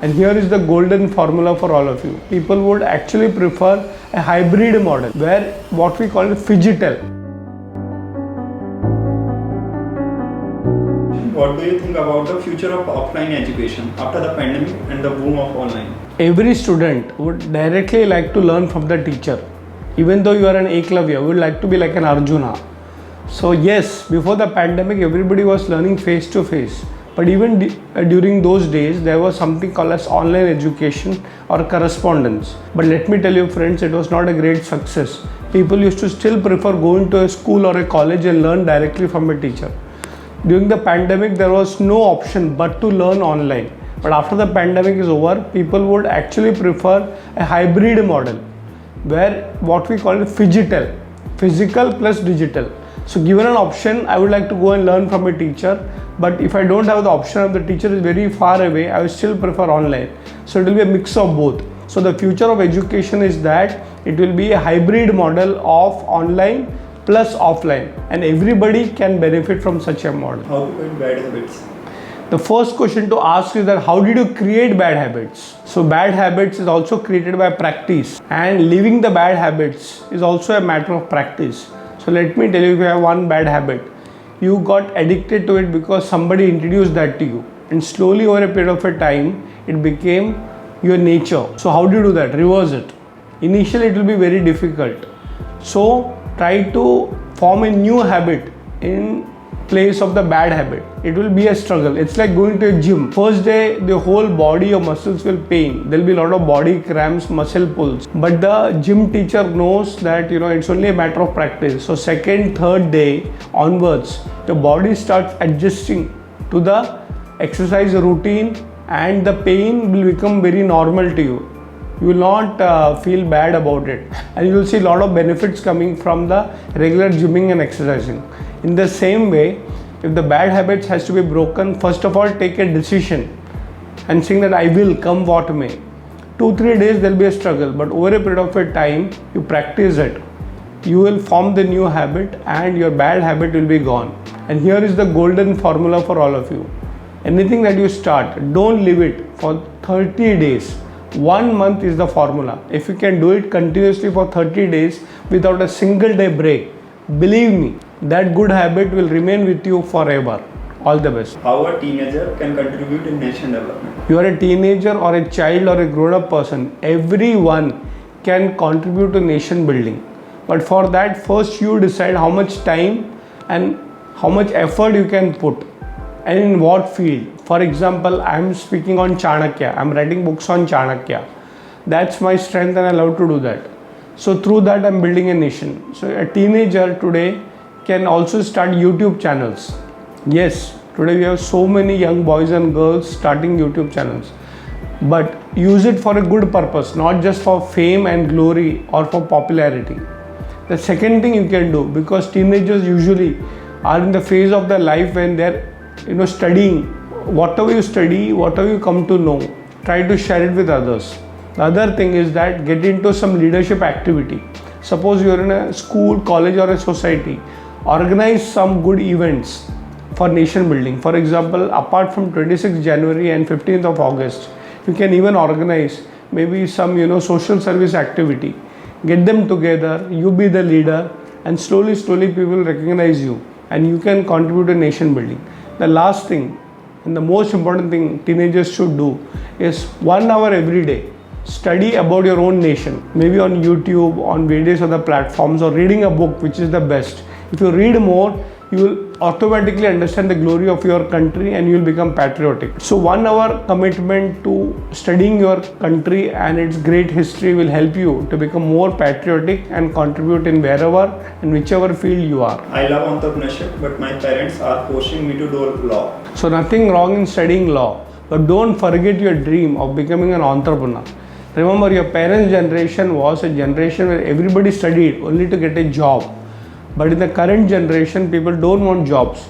And here is the golden formula for all of you. People would actually prefer a hybrid model where what we call phygital. What do you think about the future of offline education after the pandemic and the boom of online? Every student would directly like to learn from the teacher. Even though you are an Eklavya, you would like to be like an Arjuna. So yes, before the pandemic, everybody was learning face to face. But even during those days, there was something called as online education or correspondence. But let me tell you friends, it was not a great success. People used to still prefer going to a school or a college and learn directly from a teacher. During the pandemic, there was no option but to learn online. But after the pandemic is over, people would actually prefer a hybrid model where what we call phygital, physical plus digital. So given an option, I would like to go and learn from a teacher. But if I don't have the option of the teacher is very far away, I will still prefer online. So it will be a mix of both. So the future of education is that it will be a hybrid model of online plus offline, and everybody can benefit from such a model. How to create bad habits? The first question to ask is that how did you create bad habits? So bad habits is also created by practice, and leaving the bad habits is also a matter of practice. So let me tell you, if you have one bad habit, you got addicted to it because somebody introduced that to you, and slowly over a period of a time it became your nature. So how do you do that? Reverse it. Initially it will be very difficult. So try to form a new habit in place of the bad habit. It will be a struggle. It's like going to a gym. First day, the whole body or muscles will pain. There will be a lot of body cramps, muscle pulls. But the gym teacher knows that it's only a matter of practice. So second, third day onwards, the body starts adjusting to the exercise routine, and the pain will become very normal to you. You will not feel bad about it, and you will see a lot of benefits coming from the regular gymming and exercising. In the same way, if the bad habits has to be broken, first of all take a decision and saying that I will, come what may. 2-3 days there will be a struggle, but over a period of a time you practice it, you will form the new habit and your bad habit will be gone. And here is the golden formula for all of you. Anything that you start, don't leave it for 30 days. 1 month is the formula. If you can do it continuously for 30 days without a single day break, believe me, that good habit will remain with you forever. All the best. How a teenager can contribute in nation development? You are a teenager or a child or a grown-up person, everyone can contribute to nation building. But for that, first you decide how much time and how much effort you can put and in what field. For example, I am speaking on Chanakya. I am writing books on Chanakya. That's my strength and I love to do that. So through that I am building a nation. So a teenager today can also start YouTube channels. Yes, today we have so many young boys and girls starting YouTube channels. But use it for a good purpose, not just for fame and glory or for popularity. The second thing you can do, because teenagers usually are in the phase of their life when they're studying. Whatever you study, whatever you come to know, try to share it with others. The other thing is that get into some leadership activity. Suppose you are in a school, college or a society, organize some good events for nation building. For example, apart from 26th January and 15th of August, you can even organize maybe some social service activity. Get them together, you be the leader, and slowly people recognize you and you can contribute to nation building. The last thing and the most important thing teenagers should do is 1 hour every day. Study about your own nation, maybe on YouTube, on various other platforms, or reading a book, which is the best. If you read more, you will automatically understand the glory of your country and you will become patriotic. So 1 hour commitment to studying your country and its great history will help you to become more patriotic and contribute in wherever and whichever field you are. I love entrepreneurship, but my parents are forcing me to do law. So nothing wrong in studying law, but don't forget your dream of becoming an entrepreneur. Remember, your parents' generation was a generation where everybody studied only to get a job. But in the current generation, people don't want jobs.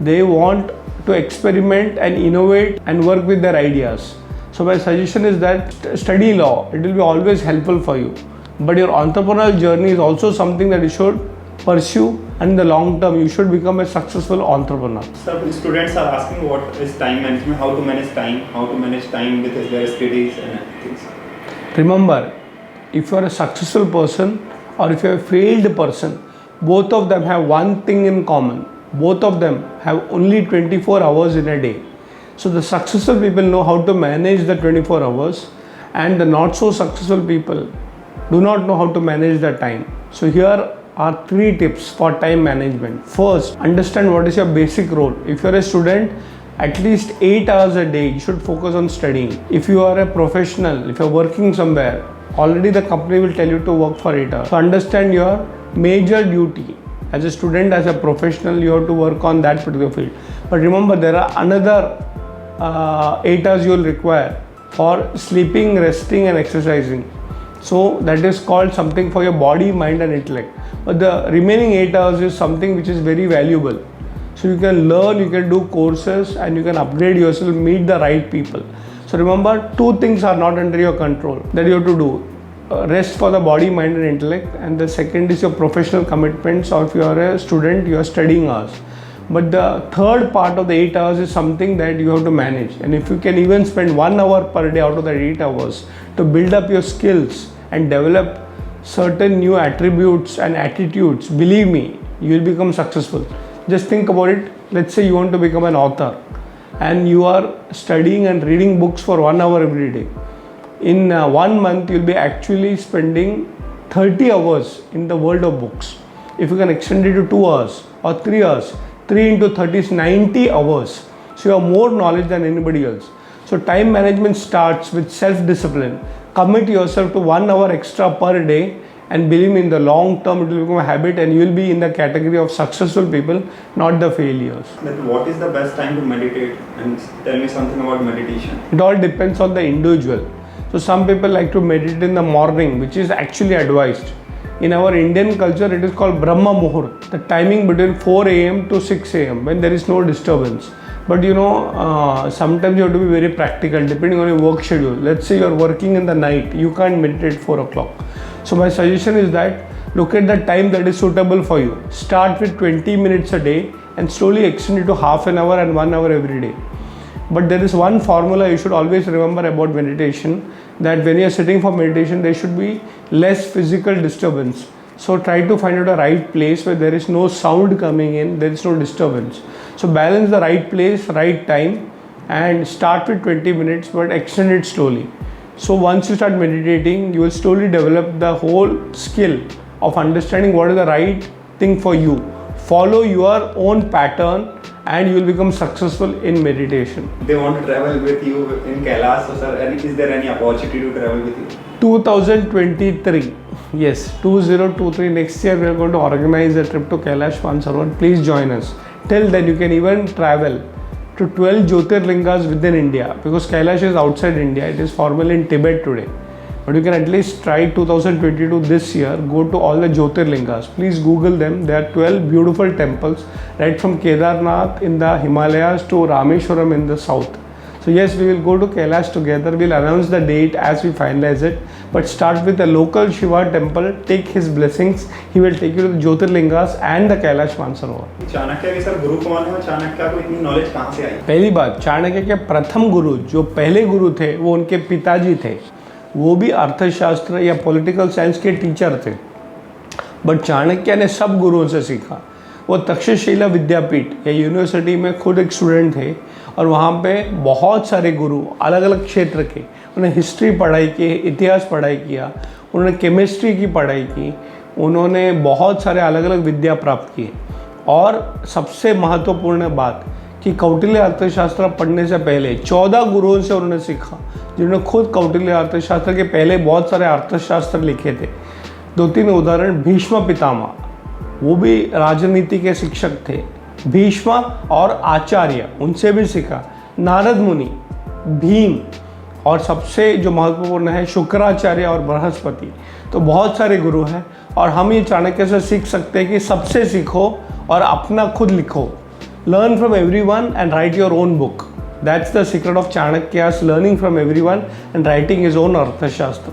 They want to experiment and innovate and work with their ideas. So my suggestion is that study law. It will be always helpful for you. But your entrepreneurial journey is also something that you should pursue, and in the long term you should become a successful entrepreneur. Sir, students are asking what is time management, how to manage time with their studies and things. Remember, if you are a successful person or if you are a failed person, both of them have one thing in common. Both of them have only 24 hours in a day. So the successful people know how to manage the 24 hours, and the not so successful people do not know how to manage their time. So here are 3 tips for time management. First, understand what is your basic role. If you are a student, at least 8 hours a day you should focus on studying. If you are a professional, if you are working somewhere, already the company will tell you to work for 8 hours. So understand your major duty. As a student, as a professional, you have to work on that particular field. But remember, there are another 8 hours you will require for sleeping, resting and exercising. So that is called something for your body, mind and intellect. But the remaining 8 hours is something which is very valuable. So you can learn, you can do courses and you can upgrade yourself, meet the right people. So remember, 2 things are not under your control that you have to do. Rest for the body, mind and intellect, and the second is your professional commitments, or if you are a student, you are studying hours. But the third part of the 8 hours is something that you have to manage, and if you can even spend 1 hour per day out of the 8 hours to build up your skills and develop certain new attributes and attitudes, believe me, you will become successful. Just think about it. Let's say you want to become an author and you are studying and reading books for 1 hour every day. In 1 month, you'll be actually spending 30 hours in the world of books. If you can extend it to 2 hours or 3 hours, 3 into 30 is 90 hours. So you have more knowledge than anybody else. So time management starts with self-discipline. Commit yourself to 1 hour extra per day, and believe me, in the long term, it will become a habit and you will be in the category of successful people, not the failures. Then what is the best time to meditate, and tell me something about meditation? It all depends on the individual. So some people like to meditate in the morning, which is actually advised. In our Indian culture, it is called Brahma Muhurt, the timing between 4 a.m. to 6 a.m. when there is no disturbance. But you know, sometimes you have to be very practical depending on your work schedule. Let's say you are working in the night, you can't meditate 4 o'clock. So my suggestion is that look at the time that is suitable for you. Start with 20 minutes a day and slowly extend it to half an hour and 1 hour every day. But there is one formula you should always remember about meditation, that when you are sitting for meditation, there should be less physical disturbance. So try to find out a right place where there is no sound coming in, there is no disturbance. So balance the right place, right time, and start with 20 minutes but extend it slowly. So once you start meditating, you will slowly develop the whole skill of understanding what is the right thing for you. Follow your own pattern and you will become successful in meditation. They want to travel with you in Kailash, so sir, is there any opportunity to travel with you? 2023, yes, 2023, next year we are going to organize a trip to Kailash Mansarovar. Please join us. Till then you can even travel to 12 Jyotirlingas within India, because Kailash is outside India. It is formally in Tibet today. But you can at least try 2022 this year, go to all the Jyotirlingas. Please Google them. There are 12 beautiful temples, right from Kedarnath in the Himalayas to Rameshwaram in the south. So yes, we will go to Kailash together. We will announce the date as we finalize it. But start with the local Shiva temple, take his blessings. He will take you to the Jyotirlingas and the Kailash Mansarovar. Chanakya के sir गुरु कौन है और चाणक्य को इतनी knowledge कहाँ से आई? पहली बात, चाणक्य के प्रथम गुरु, जो पहले गुरु थे, वो उनके पिताजी थे. वो भी अर्थशास्त्र या पॉलिटिकल साइंस के टीचर थे. बट चाणक्य ने सब गुरुओं से सीखा. वो तक्षशिला विद्यापीठ या यूनिवर्सिटी में खुद एक स्टूडेंट थे और वहाँ पे बहुत सारे गुरु अलग अलग क्षेत्र के, उन्होंने हिस्ट्री पढ़ाई की, इतिहास पढ़ाई किया, उन्होंने केमिस्ट्री की पढ़ाई की, उन्होंने बहुत सारे अलग अलग विद्या प्राप्त किए. और सबसे महत्वपूर्ण बात कि कौटिल्य अर्थशास्त्र पढ़ने से पहले 14 गुरुओं से उन्होंने सीखा, जिन्होंने खुद कौटिल्य अर्थशास्त्र के पहले बहुत सारे अर्थशास्त्र लिखे थे. 2-3 उदाहरण, भीष्म पितामह, वो भी राजनीति के शिक्षक थे. भीष्म और आचार्य, उनसे भी सीखा. नारद मुनि, भीम, और सबसे जो महत्वपूर्ण है शुक्राचार्य और बृहस्पति. तो बहुत सारे गुरु हैं और हम ये चाणक्य से सीख सकते हैं कि सबसे सीखो और अपना खुद लिखो. Learn from everyone and write your own book. That's the secret of Chanakya's learning from everyone and writing his own Arthashastra.